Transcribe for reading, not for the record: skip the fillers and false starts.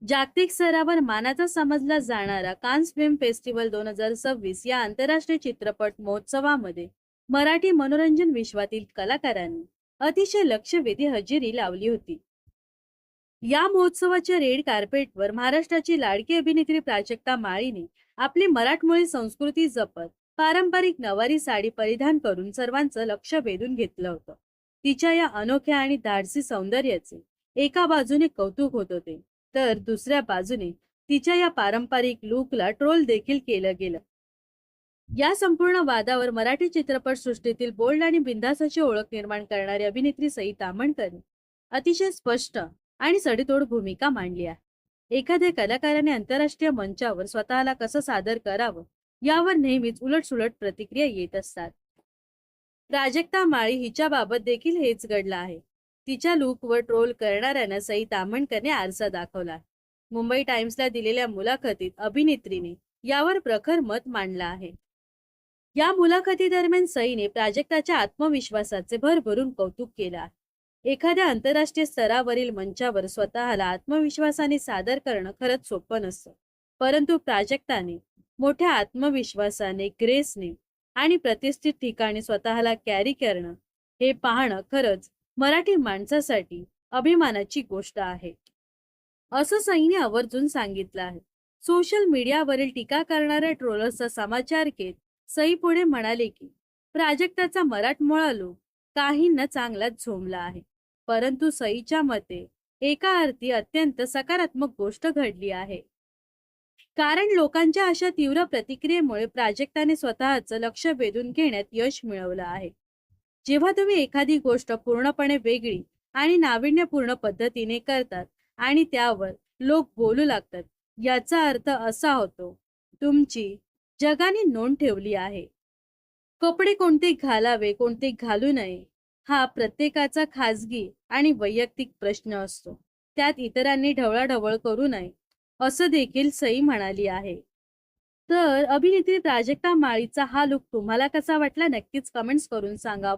जागतिक स्तरावर मानाचा समजला जाणारा कान्स फिल्म फेस्टिवल 2026 या आंतरराष्ट्रीय चित्रपट महोत्सवामध्ये मराठी मनोरंजन विश्वातील कलाकारांनी अतिशय लक्षवेधी हजेरी लावली होती. या महोत्सवाच्या रेड कार्पेटवर महाराष्ट्राची लाडकी अभिनेत्री प्राजक्ता माळीने आपली मराठमोळी संस्कृती जपत पारंपरिक नवारी साडी परिधान करून सर्वांचं लक्ष वेधून घेतलं होतं. तिच्या या अनोख्या आणि धाडसी सौंदर्याचे एका बाजूने कौतुक होत होते, तर दुसऱ्या बाजूने तिच्या या पारंपरिक लुकला ट्रोल देखील केलं गेलं. या संपूर्ण वादावर मराठी चित्रपट सृष्टीतील बोल्ड आणि बिनधास्त अशी ओळख निर्माण करणारी अभिनेत्री सई ताम्हणकरने अतिशय स्पष्ट आणि सडेतोड भूमिका मांडली आहे. एखाद्या कलाकाराने आंतरराष्ट्रीय मंचावर स्वतःला कसं सादर करावं यावर नेहमीच उलटसुलट प्रतिक्रिया येत असतात. प्राजक्ता माळी हिच्याबाबत देखील हेच घडलं आहे. तिच्या लुकवर ट्रोल करणाऱ्यांना सई ताम्हणकरने आरसा दाखवला. मुंबई टाइम्सला दिलेल्या मुलाखतीत अभिनेत्रीने यावर प्रखर मत मांडलं आहे. या मुलाखतीदरम्यान सईने प्राजक्ताच्या आत्मविश्वासाचे भरभरून कौतुक केलं आहे. एखाद्या आंतरराष्ट्रीय स्तरावरील मंचावर स्वतःला आत्मविश्वासाने सादर करणं खरंच सोपं नसतं, परंतु प्राजक्ताने मोठ्या आत्मविश्वासाने, ग्रेसने आणि प्रतिष्ठित ठिकाणी स्वतःला कॅरी करणं हे पाहणं खरंच मराठी माणसासाठी अभिमानाची गोष्ट आहे, असं सईने आवर्जून सांगितलं आहे. सोशल मीडियावरील टीका करणाऱ्या ट्रोलर्सचा समाचार घेत सई पुढे म्हणाले की प्राजक्ताचा मराठमोळा लोक काहींना चांगलाच झोंबला आहे, परंतु सईच्या मते एका अर्थी अत्यंत सकारात्मक गोष्ट घडली आहे. कारण लोकांच्या अशा तीव्र प्रतिक्रियेमुळे प्राजक्ताने स्वतःचं लक्ष वेधून घेण्यात यश मिळवलं आहे. जेव्हा तुम्ही एखादी गोष्ट पूर्णपणे वेगळी आणि नाविन्यपूर्ण पद्धतीने करतात आणि त्यावर लोक बोलू लागतात, याचा अर्थ असा होतो तुमची जगाने नोंद ठेवली आहे. कपडे कोणते घालावे, कोणते घालू नये हा प्रत्येकाचा खाजगी आणि वैयक्तिक प्रश्न असतो. त्यात इतरांनी ढवळाढवळ करू नये, असं देखील सई म्हणाली आहे. तर अभिनेत्री प्राजक्ता माळीचा हा लुक तुम्हाला कसा वाटला नक्कीच कमेंट्स करून सांगा.